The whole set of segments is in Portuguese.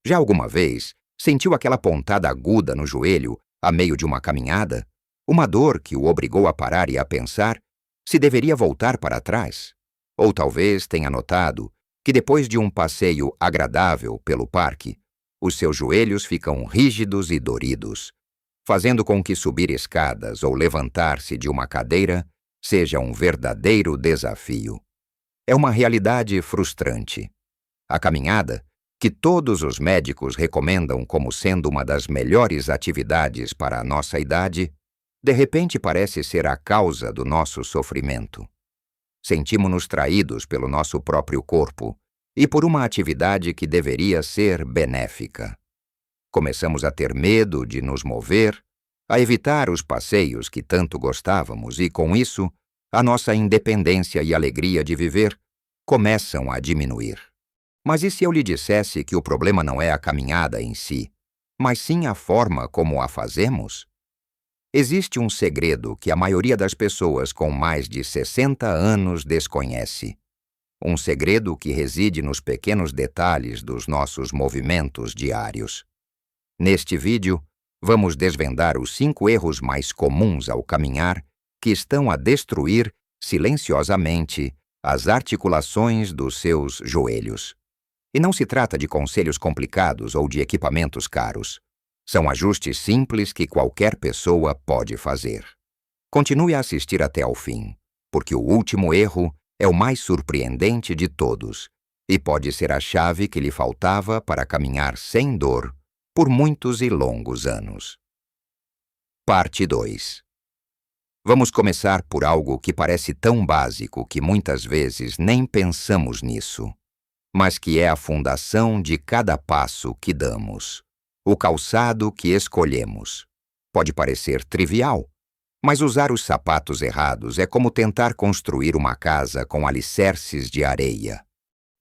Já alguma vez sentiu aquela pontada aguda no joelho a meio de uma caminhada? Uma dor que o obrigou a parar e a pensar se deveria voltar para trás? Ou talvez tenha notado que depois de um passeio agradável pelo parque, os seus joelhos ficam rígidos e doridos, fazendo com que subir escadas ou levantar-se de uma cadeira seja um verdadeiro desafio. É uma realidade frustrante. A caminhada, que todos os médicos recomendam como sendo uma das melhores atividades para a nossa idade, de repente parece ser a causa do nosso sofrimento. Sentimos-nos traídos pelo nosso próprio corpo e por uma atividade que deveria ser benéfica. Começamos a ter medo de nos mover, a evitar os passeios que tanto gostávamos e, com isso, a nossa independência e alegria de viver começam a diminuir. Mas e se eu lhe dissesse que o problema não é a caminhada em si, mas sim a forma como a fazemos? Existe um segredo que a maioria das pessoas com mais de 60 anos desconhece. Um segredo que reside nos pequenos detalhes dos nossos movimentos diários. Neste vídeo, vamos desvendar os 5 erros mais comuns ao caminhar que estão a destruir silenciosamente as articulações dos seus joelhos. E não se trata de conselhos complicados ou de equipamentos caros. São ajustes simples que qualquer pessoa pode fazer. Continue a assistir até ao fim, porque o último erro é o mais surpreendente de todos e pode ser a chave que lhe faltava para caminhar sem dor por muitos e longos anos. Parte 2. Vamos começar por algo que parece tão básico que muitas vezes nem pensamos nisso, mas que é a fundação de cada passo que damos, o calçado que escolhemos. Pode parecer trivial, mas usar os sapatos errados é como tentar construir uma casa com alicerces de areia.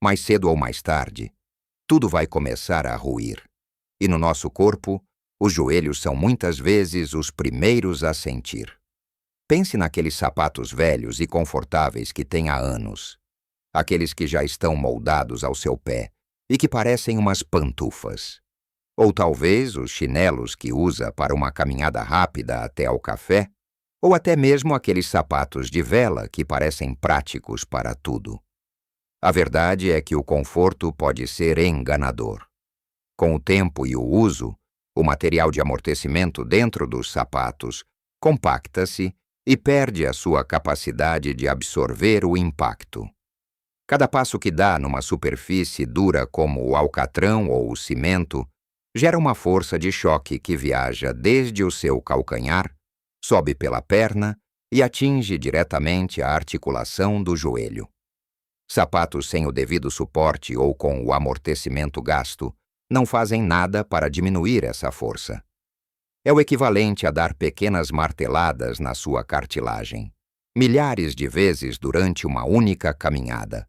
Mais cedo ou mais tarde, tudo vai começar a ruir. E no nosso corpo, os joelhos são muitas vezes os primeiros a sentir. Pense naqueles sapatos velhos e confortáveis que tem há anos. Aqueles que já estão moldados ao seu pé e que parecem umas pantufas. Ou talvez os chinelos que usa para uma caminhada rápida até ao café, ou até mesmo aqueles sapatos de vela que parecem práticos para tudo. A verdade é que o conforto pode ser enganador. Com o tempo e o uso, o material de amortecimento dentro dos sapatos compacta-se e perde a sua capacidade de absorver o impacto. Cada passo que dá numa superfície dura como o alcatrão ou o cimento gera uma força de choque que viaja desde o seu calcanhar, sobe pela perna e atinge diretamente a articulação do joelho. Sapatos sem o devido suporte ou com o amortecimento gasto não fazem nada para diminuir essa força. É o equivalente a dar pequenas marteladas na sua cartilagem, milhares de vezes durante uma única caminhada.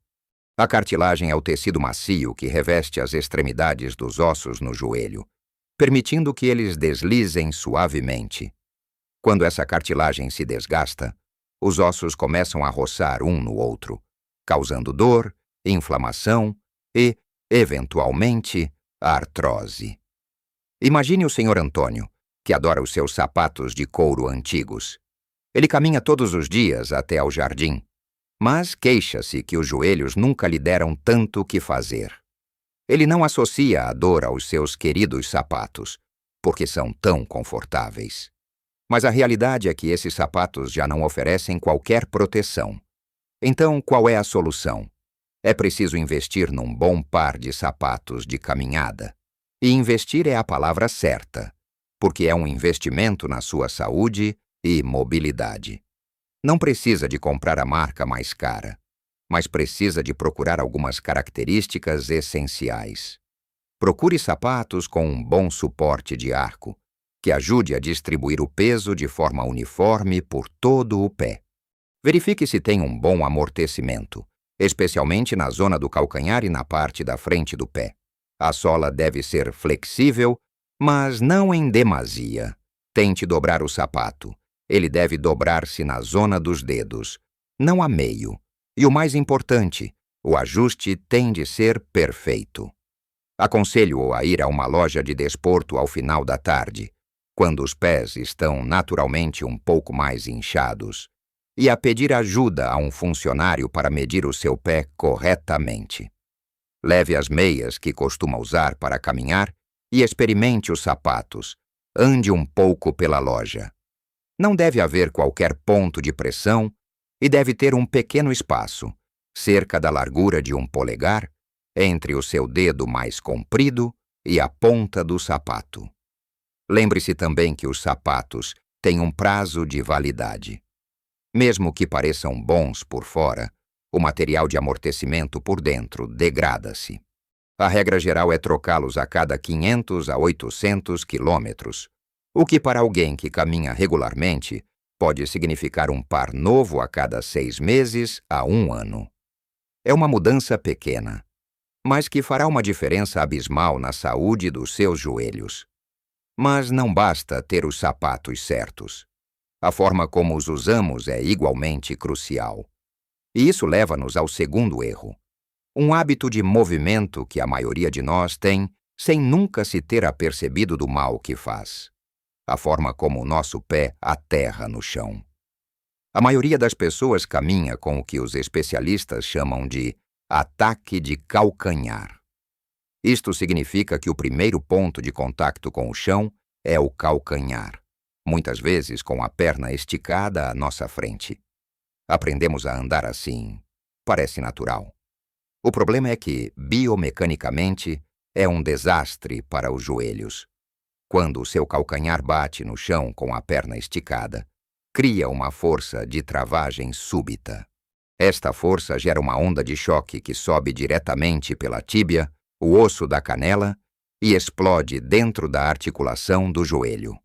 A cartilagem é o tecido macio que reveste as extremidades dos ossos no joelho, permitindo que eles deslizem suavemente. Quando essa cartilagem se desgasta, os ossos começam a roçar um no outro, causando dor, inflamação e, eventualmente, artrose. Imagine o Sr. Antônio, que adora os seus sapatos de couro antigos. Ele caminha todos os dias até ao jardim, mas queixa-se que os joelhos nunca lhe deram tanto o que fazer. Ele não associa a dor aos seus queridos sapatos, porque são tão confortáveis. Mas a realidade é que esses sapatos já não oferecem qualquer proteção. Então, qual é a solução? É preciso investir num bom par de sapatos de caminhada. E investir é a palavra certa, porque é um investimento na sua saúde e mobilidade. Não precisa de comprar a marca mais cara, mas precisa de procurar algumas características essenciais. Procure sapatos com um bom suporte de arco, que ajude a distribuir o peso de forma uniforme por todo o pé. Verifique se tem um bom amortecimento, especialmente na zona do calcanhar e na parte da frente do pé. A sola deve ser flexível, mas não em demasia. Tente dobrar o sapato. Ele deve dobrar-se na zona dos dedos, não a meio. E o mais importante, o ajuste tem de ser perfeito. Aconselho-o a ir a uma loja de desporto ao final da tarde, quando os pés estão naturalmente um pouco mais inchados, e a pedir ajuda a um funcionário para medir o seu pé corretamente. Leve as meias que costuma usar para caminhar e experimente os sapatos. Ande um pouco pela loja. Não deve haver qualquer ponto de pressão e deve ter um pequeno espaço, cerca da largura de um polegar, entre o seu dedo mais comprido e a ponta do sapato. Lembre-se também que os sapatos têm um prazo de validade. Mesmo que pareçam bons por fora, o material de amortecimento por dentro degrada-se. A regra geral é trocá-los a cada 500 a 800 quilômetros, o que para alguém que caminha regularmente pode significar um par novo a cada 6 meses a 1 ano. É uma mudança pequena, mas que fará uma diferença abismal na saúde dos seus joelhos. Mas não basta ter os sapatos certos. A forma como os usamos é igualmente crucial. E isso leva-nos ao segundo erro. Um hábito de movimento que a maioria de nós tem sem nunca se ter apercebido do mal que faz. A forma como o nosso pé aterra no chão. A maioria das pessoas caminha com o que os especialistas chamam de ataque de calcanhar. Isto significa que o primeiro ponto de contato com o chão é o calcanhar, muitas vezes com a perna esticada à nossa frente. Aprendemos a andar assim. Parece natural. O problema é que, biomecanicamente, é um desastre para os joelhos. Quando o seu calcanhar bate no chão com a perna esticada, cria uma força de travagem súbita. Esta força gera uma onda de choque que sobe diretamente pela tíbia, o osso da canela, e explode dentro da articulação do joelho.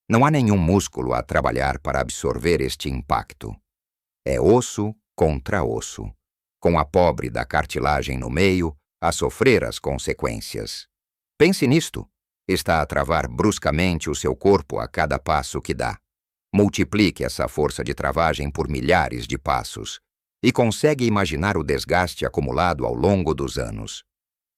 Não há nenhum músculo a trabalhar para absorver este impacto. É osso contra osso, com a pobre da cartilagem no meio a sofrer as consequências. Pense nisto. Está a travar bruscamente o seu corpo a cada passo que dá. Multiplique essa força de travagem por milhares de passos e consegue imaginar o desgaste acumulado ao longo dos anos.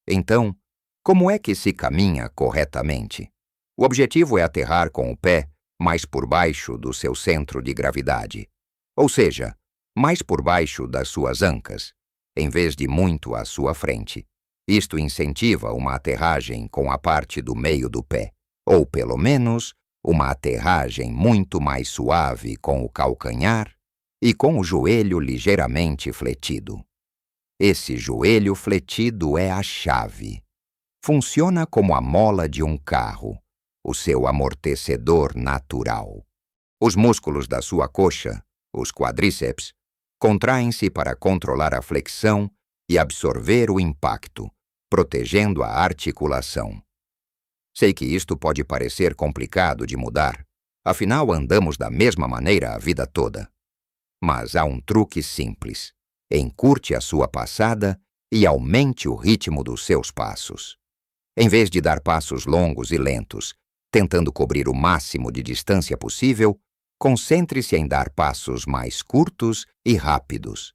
Então, como é que se caminha corretamente? O objetivo é aterrar com o pé mais por baixo do seu centro de gravidade, ou seja, mais por baixo das suas ancas, em vez de muito à sua frente. Isto incentiva uma aterragem com a parte do meio do pé, ou pelo menos uma aterragem muito mais suave com o calcanhar e com o joelho ligeiramente fletido. Esse joelho fletido é a chave. Funciona como a mola de um carro, o seu amortecedor natural. Os músculos da sua coxa, os quadríceps, contraem-se para controlar a flexão e absorver o impacto, protegendo a articulação. Sei que isto pode parecer complicado de mudar, afinal andamos da mesma maneira a vida toda. Mas há um truque simples. Encurte a sua passada e aumente o ritmo dos seus passos. Em vez de dar passos longos e lentos, tentando cobrir o máximo de distância possível, concentre-se em dar passos mais curtos e rápidos.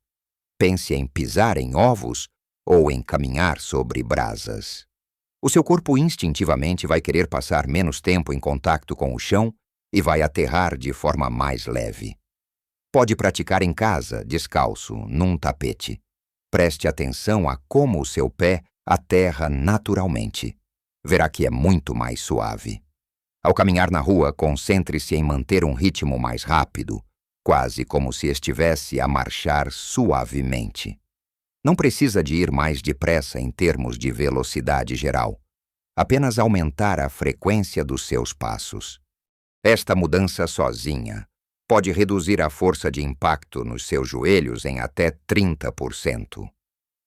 Pense em pisar em ovos ou em caminhar sobre brasas. O seu corpo instintivamente vai querer passar menos tempo em contato com o chão e vai aterrar de forma mais leve. Pode praticar em casa, descalço, num tapete. Preste atenção a como o seu pé aterra naturalmente. Verá que é muito mais suave. Ao caminhar na rua, concentre-se em manter um ritmo mais rápido, quase como se estivesse a marchar suavemente. Não precisa de ir mais depressa em termos de velocidade geral. Apenas aumentar a frequência dos seus passos. Esta mudança sozinha pode reduzir a força de impacto nos seus joelhos em até 30%.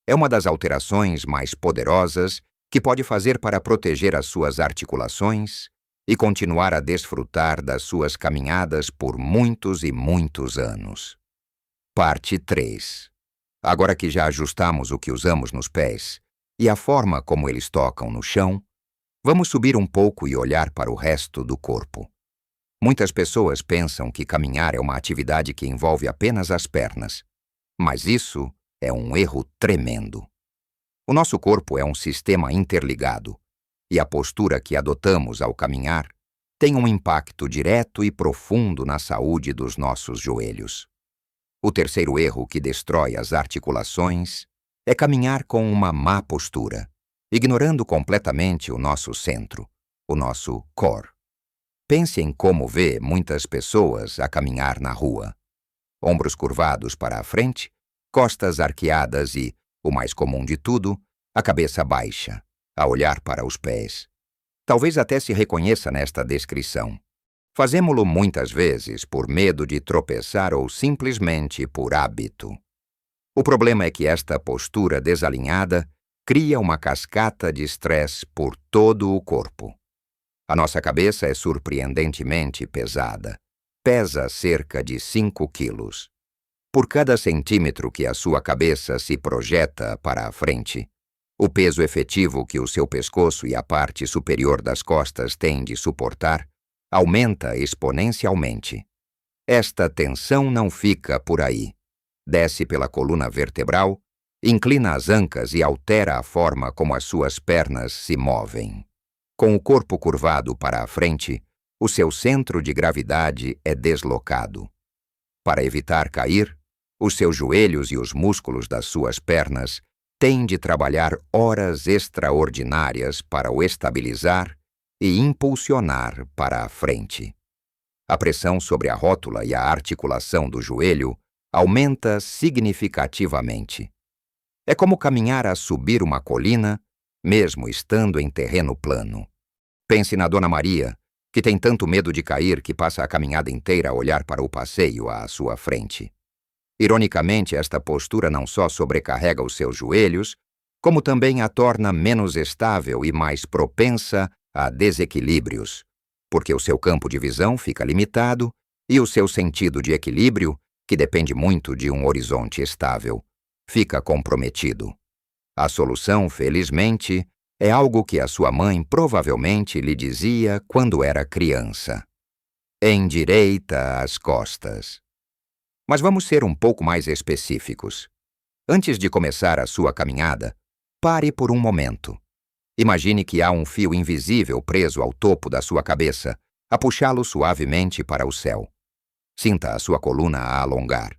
É uma das alterações mais poderosas que pode fazer para proteger as suas articulações e continuar a desfrutar das suas caminhadas por muitos e muitos anos. Parte 3. Agora que já ajustamos o que usamos nos pés e a forma como eles tocam no chão, vamos subir um pouco e olhar para o resto do corpo. Muitas pessoas pensam que caminhar é uma atividade que envolve apenas as pernas, mas isso é um erro tremendo. O nosso corpo é um sistema interligado, e a postura que adotamos ao caminhar tem um impacto direto e profundo na saúde dos nossos joelhos. O terceiro erro que destrói as articulações é caminhar com uma má postura, ignorando completamente o nosso centro, o nosso core. Pense em como vê muitas pessoas a caminhar na rua. Ombros curvados para a frente, costas arqueadas e, o mais comum de tudo, a cabeça baixa, a olhar para os pés. Talvez até se reconheça nesta descrição. Fazemo-lo muitas vezes por medo de tropeçar ou simplesmente por hábito. O problema é que esta postura desalinhada cria uma cascata de estresse por todo o corpo. A nossa cabeça é surpreendentemente pesada. Pesa cerca de 5 quilos. Por cada centímetro que a sua cabeça se projeta para a frente, o peso efetivo que o seu pescoço e a parte superior das costas têm de suportar aumenta exponencialmente. Esta tensão não fica por aí. Desce pela coluna vertebral, inclina as ancas e altera a forma como as suas pernas se movem. Com o corpo curvado para a frente, o seu centro de gravidade é deslocado. Para evitar cair, os seus joelhos e os músculos das suas pernas têm de trabalhar horas extraordinárias para o estabilizar e impulsionar para a frente. A pressão sobre a rótula e a articulação do joelho aumenta significativamente. É como caminhar a subir uma colina, mesmo estando em terreno plano. Pense na Dona Maria, que tem tanto medo de cair que passa a caminhada inteira a olhar para o passeio à sua frente. Ironicamente, esta postura não só sobrecarrega os seus joelhos, como também a torna menos estável e mais propensa a desequilíbrios, porque o seu campo de visão fica limitado e o seu sentido de equilíbrio, que depende muito de um horizonte estável, fica comprometido. A solução, felizmente, é algo que a sua mãe provavelmente lhe dizia quando era criança. Endireita as costas. Mas vamos ser um pouco mais específicos. Antes de começar a sua caminhada, pare por um momento. Imagine que há um fio invisível preso ao topo da sua cabeça, a puxá-lo suavemente para o céu. Sinta a sua coluna a alongar.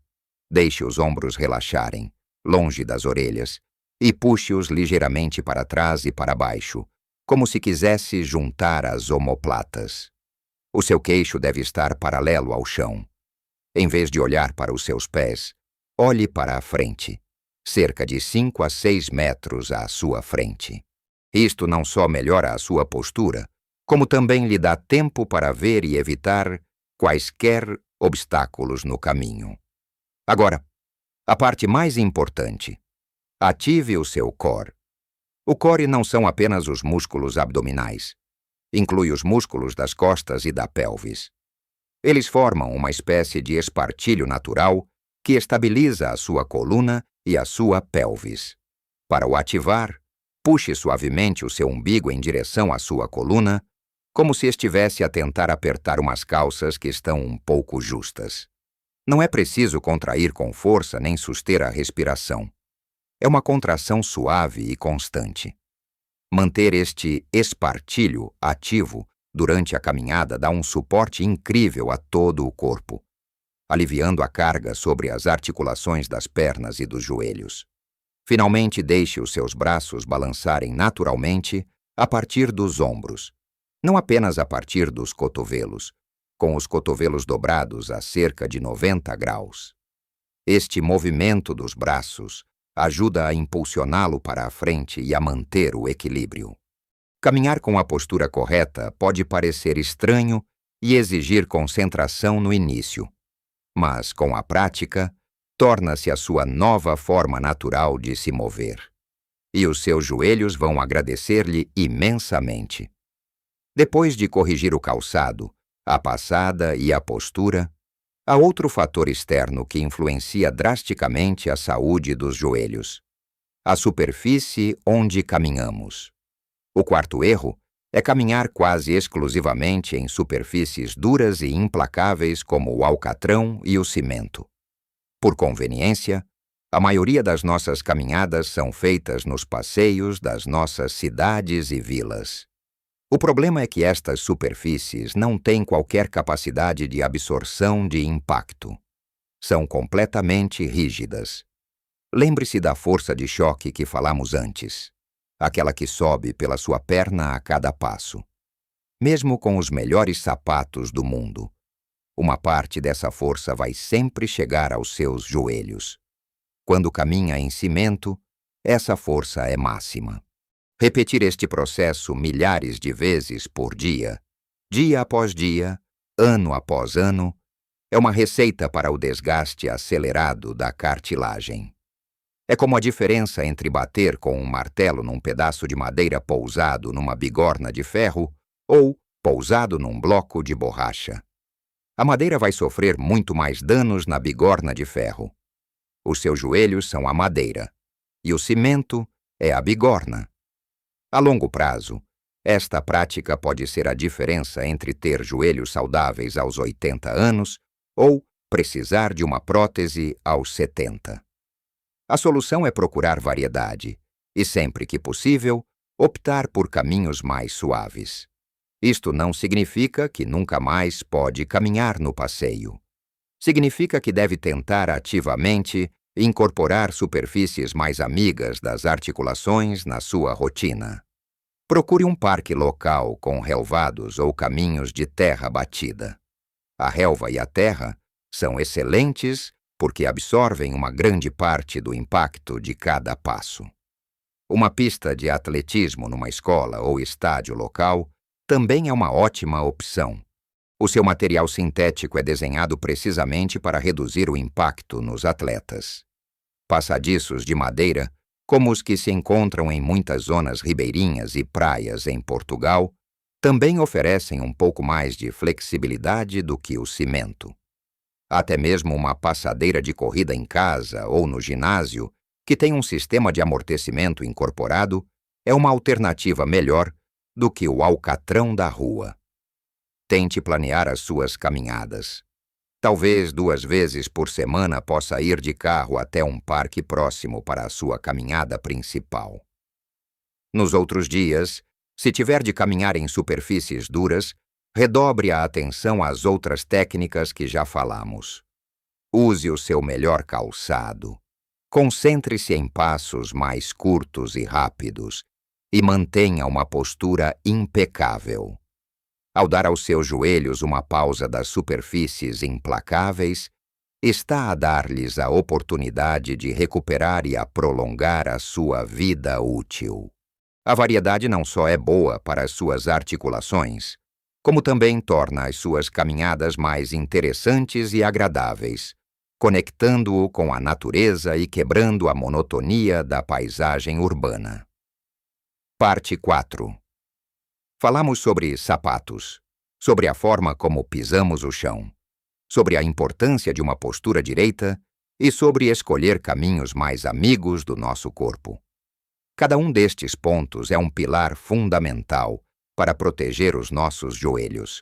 Deixe os ombros relaxarem, longe das orelhas, e puxe-os ligeiramente para trás e para baixo, como se quisesse juntar as omoplatas. O seu queixo deve estar paralelo ao chão. Em vez de olhar para os seus pés, olhe para a frente, cerca de 5 a 6 metros à sua frente. Isto não só melhora a sua postura, como também lhe dá tempo para ver e evitar quaisquer obstáculos no caminho. Agora, a parte mais importante. Ative o seu core. O core não são apenas os músculos abdominais. Inclui os músculos das costas e da pelvis. Eles formam uma espécie de espartilho natural que estabiliza a sua coluna e a sua pelvis. Para o ativar, puxe suavemente o seu umbigo em direção à sua coluna, como se estivesse a tentar apertar umas calças que estão um pouco justas. Não é preciso contrair com força nem suster a respiração. É uma contração suave e constante. Manter este espartilho ativo durante a caminhada dá um suporte incrível a todo o corpo, aliviando a carga sobre as articulações das pernas e dos joelhos. Finalmente, deixe os seus braços balançarem naturalmente a partir dos ombros, não apenas a partir dos cotovelos, com os cotovelos dobrados a cerca de 90 graus. Este movimento dos braços ajuda a impulsioná-lo para a frente e a manter o equilíbrio. Caminhar com a postura correta pode parecer estranho e exigir concentração no início, mas, com a prática, torna-se a sua nova forma natural de se mover. E os seus joelhos vão agradecer-lhe imensamente. Depois de corrigir o calçado, a passada e a postura, há outro fator externo que influencia drasticamente a saúde dos joelhos: a superfície onde caminhamos. O quarto erro é caminhar quase exclusivamente em superfícies duras e implacáveis como o alcatrão e o cimento. Por conveniência, A maioria das nossas caminhadas são feitas nos passeios das nossas cidades e vilas. O problema é que estas superfícies não têm qualquer capacidade de absorção de impacto. São completamente rígidas. Lembre-se da força de choque que falamos antes, aquela que sobe pela sua perna a cada passo. Mesmo com os melhores sapatos do mundo, uma parte dessa força vai sempre chegar aos seus joelhos. Quando caminha em cimento, essa força é máxima. Repetir este processo milhares de vezes por dia após dia, ano após ano, é uma receita para o desgaste acelerado da cartilagem. É como a diferença entre bater com um martelo num pedaço de madeira pousado numa bigorna de ferro ou pousado num bloco de borracha. A madeira vai sofrer muito mais danos na bigorna de ferro. Os seus joelhos são a madeira, e o cimento é a bigorna. A longo prazo, esta prática pode ser a diferença entre ter joelhos saudáveis aos 80 anos ou precisar de uma prótese aos 70. A solução é procurar variedade e, sempre que possível, optar por caminhos mais suaves. Isto não significa que nunca mais pode caminhar no passeio. Significa que deve tentar ativamente incorporar superfícies mais amigas das articulações na sua rotina. Procure um parque local com relvados ou caminhos de terra batida. A relva e a terra são excelentes porque absorvem uma grande parte do impacto de cada passo. Uma pista de atletismo numa escola ou estádio local também é uma ótima opção. O seu material sintético é desenhado precisamente para reduzir o impacto nos atletas. Passadiços de madeira, como os que se encontram em muitas zonas ribeirinhas e praias em Portugal, também oferecem um pouco mais de flexibilidade do que o cimento. Até mesmo uma passadeira de corrida em casa ou no ginásio, que tem um sistema de amortecimento incorporado, é uma alternativa melhor do que o alcatrão da rua. Tente planear as suas caminhadas. Talvez 2 vezes por semana possa ir de carro até um parque próximo para a sua caminhada principal. Nos outros dias, se tiver de caminhar em superfícies duras, redobre a atenção às outras técnicas que já falamos. Use o seu melhor calçado. Concentre-se em passos mais curtos e rápidos e mantenha uma postura impecável. Ao dar aos seus joelhos uma pausa das superfícies implacáveis, está a dar-lhes a oportunidade de recuperar e a prolongar a sua vida útil. A variedade não só é boa para as suas articulações, como também torna as suas caminhadas mais interessantes e agradáveis, conectando-o com a natureza e quebrando a monotonia da paisagem urbana. Parte 4. Falamos sobre sapatos, sobre a forma como pisamos o chão, sobre a importância de uma postura direita e sobre escolher caminhos mais amigos do nosso corpo. Cada um destes pontos é um pilar fundamental para proteger os nossos joelhos.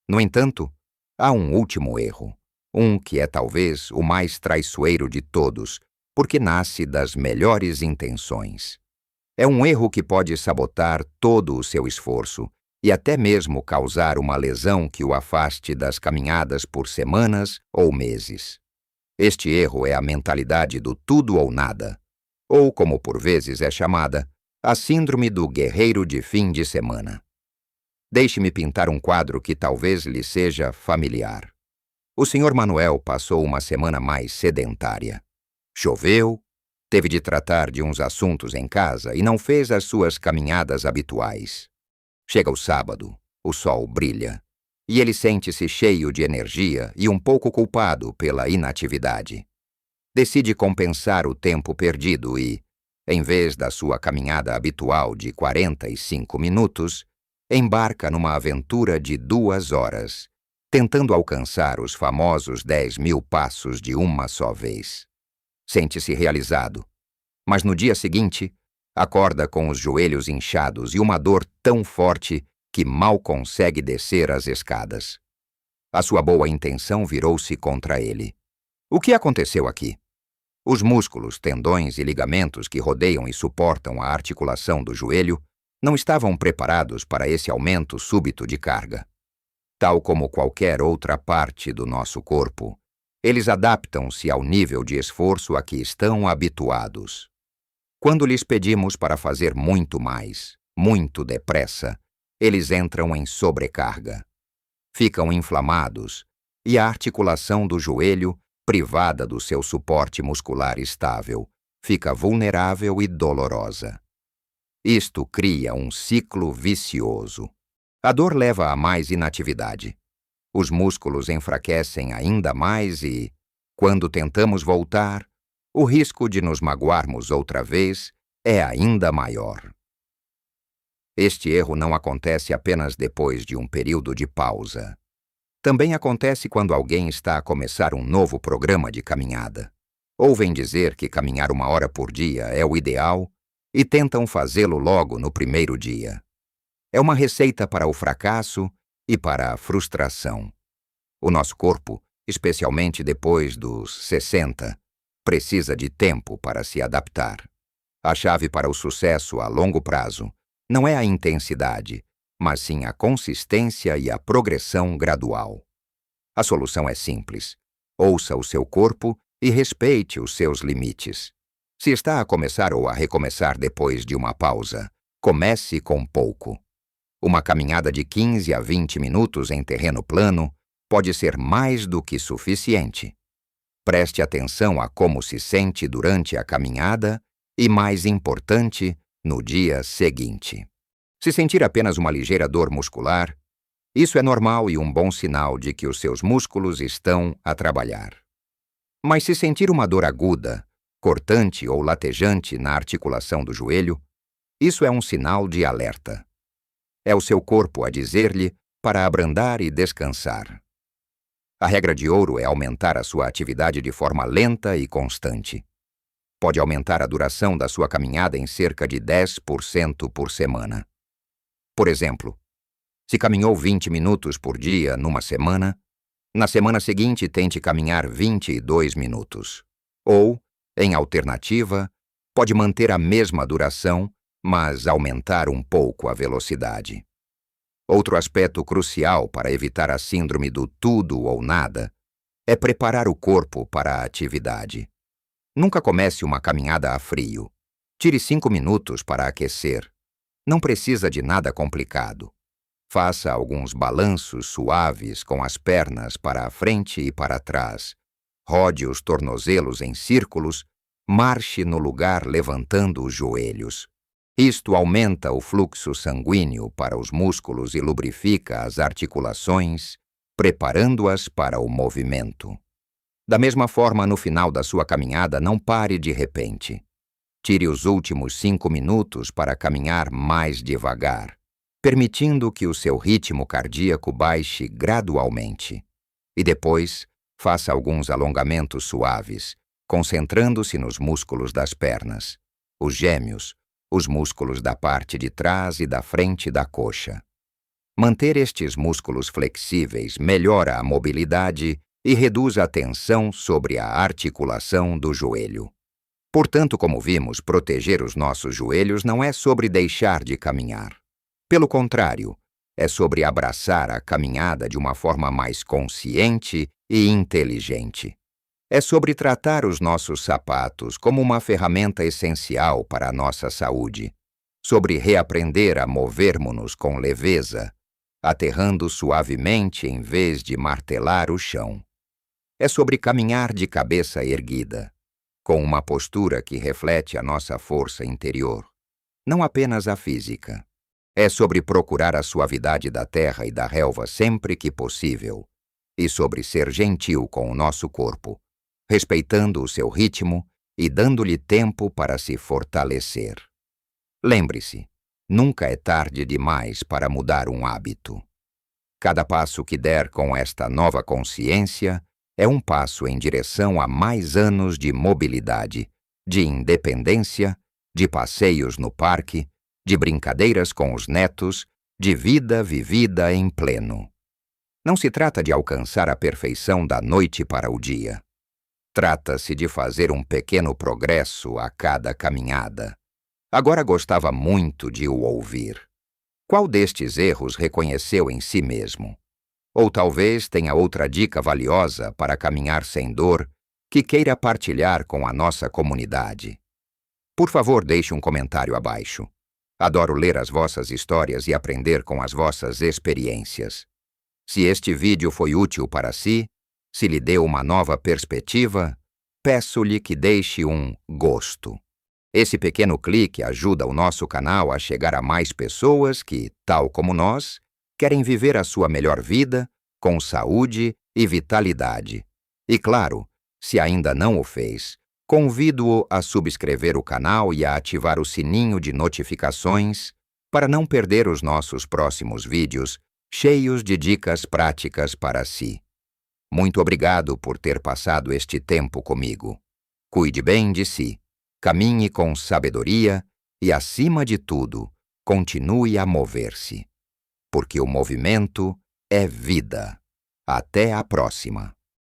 No entanto, há um último erro, um que é talvez o mais traiçoeiro de todos, porque nasce das melhores intenções. É um erro que pode sabotar todo o seu esforço e até mesmo causar uma lesão que o afaste das caminhadas por semanas ou meses. Este erro é a mentalidade do tudo ou nada, ou, como por vezes é chamada, a síndrome do guerreiro de fim de semana. Deixe-me pintar um quadro que talvez lhe seja familiar. O Sr. Manuel passou uma semana mais sedentária. Choveu, teve de tratar de uns assuntos em casa e não fez as suas caminhadas habituais. Chega o sábado, o sol brilha, e ele sente-se cheio de energia e um pouco culpado pela inatividade. Decide compensar o tempo perdido e, em vez da sua caminhada habitual de 45 minutos, embarca numa aventura de 2 horas, tentando alcançar os famosos 10.000 passos de uma só vez. Sente-se realizado, mas no dia seguinte, acorda com os joelhos inchados e uma dor tão forte que mal consegue descer as escadas. A sua boa intenção virou-se contra ele. O que aconteceu aqui? Os músculos, tendões e ligamentos que rodeiam e suportam a articulação do joelho não estavam preparados para esse aumento súbito de carga. Tal como qualquer outra parte do nosso corpo, eles adaptam-se ao nível de esforço a que estão habituados. Quando lhes pedimos para fazer muito mais, muito depressa, eles entram em sobrecarga. Ficam inflamados e a articulação do joelho, privada do seu suporte muscular estável, fica vulnerável e dolorosa. Isto cria um ciclo vicioso. A dor leva a mais inatividade. Os músculos enfraquecem ainda mais e, quando tentamos voltar, o risco de nos magoarmos outra vez é ainda maior. Este erro não acontece apenas depois de um período de pausa. Também acontece quando alguém está a começar um novo programa de caminhada. Ouvem dizer que caminhar 1 hora por dia é o ideal e tentam fazê-lo logo no primeiro dia. É uma receita para o fracasso e para a frustração. O nosso corpo, especialmente depois dos 60, precisa de tempo para se adaptar. A chave para o sucesso a longo prazo não é a intensidade, mas sim a consistência e a progressão gradual. A solução é simples. Ouça o seu corpo e respeite os seus limites. Se está a começar ou a recomeçar depois de uma pausa, comece com pouco. Uma caminhada de 15 a 20 minutos em terreno plano pode ser mais do que suficiente. Preste atenção a como se sente durante a caminhada e, mais importante, no dia seguinte. Se sentir apenas uma ligeira dor muscular, isso é normal e um bom sinal de que os seus músculos estão a trabalhar. Mas se sentir uma dor aguda, cortante ou latejante na articulação do joelho, isso é um sinal de alerta. É o seu corpo a dizer-lhe para abrandar e descansar. A regra de ouro é aumentar a sua atividade de forma lenta e constante. Pode aumentar a duração da sua caminhada em cerca de 10% por semana. Por exemplo, se caminhou 20 minutos por dia numa semana, na semana seguinte tente caminhar 22 minutos. Ou, em alternativa, pode manter a mesma duração, mas aumentar um pouco a velocidade. Outro aspecto crucial para evitar a síndrome do tudo ou nada é preparar o corpo para a atividade. Nunca comece uma caminhada a frio. Tire 5 minutos para aquecer. Não precisa de nada complicado. Faça alguns balanços suaves com as pernas para a frente e para trás. Rode os tornozelos em círculos, marche no lugar levantando os joelhos. Isto aumenta o fluxo sanguíneo para os músculos e lubrifica as articulações, preparando-as para o movimento. Da mesma forma, no final da sua caminhada, não pare de repente. Tire os últimos 5 minutos para caminhar mais devagar, permitindo que o seu ritmo cardíaco baixe gradualmente. E depois, faça alguns alongamentos suaves, concentrando-se nos músculos das pernas, os gêmeos, os músculos da parte de trás e da frente da coxa. Manter estes músculos flexíveis melhora a mobilidade e reduz a tensão sobre a articulação do joelho. Portanto, como vimos, proteger os nossos joelhos não é sobre deixar de caminhar. Pelo contrário, é sobre abraçar a caminhada de uma forma mais consciente e inteligente. É sobre tratar os nossos sapatos como uma ferramenta essencial para a nossa saúde, sobre reaprender a movermos-nos com leveza, aterrando suavemente em vez de martelar o chão. É sobre caminhar de cabeça erguida, com uma postura que reflete a nossa força interior, não apenas a física. É sobre procurar a suavidade da terra e da relva sempre que possível, e sobre ser gentil com o nosso corpo, respeitando o seu ritmo e dando-lhe tempo para se fortalecer. Lembre-se, nunca é tarde demais para mudar um hábito. Cada passo que der com esta nova consciência é um passo em direção a mais anos de mobilidade, de independência, de passeios no parque, de brincadeiras com os netos, de vida vivida em pleno. Não se trata de alcançar a perfeição da noite para o dia. Trata-se de fazer um pequeno progresso a cada caminhada. Agora gostava muito de o ouvir. Qual destes erros reconheceu em si mesmo? Ou talvez tenha outra dica valiosa para caminhar sem dor que queira partilhar com a nossa comunidade? Por favor, deixe um comentário abaixo. Adoro ler as vossas histórias e aprender com as vossas experiências. Se este vídeo foi útil para si, se lhe deu uma nova perspectiva, peço-lhe que deixe um gosto. Esse pequeno clique ajuda o nosso canal a chegar a mais pessoas que, tal como nós, querem viver a sua melhor vida com saúde e vitalidade. E claro, se ainda não o fez, convido-o a subscrever o canal e a ativar o sininho de notificações para não perder os nossos próximos vídeos cheios de dicas práticas para si. Muito obrigado por ter passado este tempo comigo. Cuide bem de si, caminhe com sabedoria e, acima de tudo, continue a mover-se. Porque o movimento é vida. Até a próxima!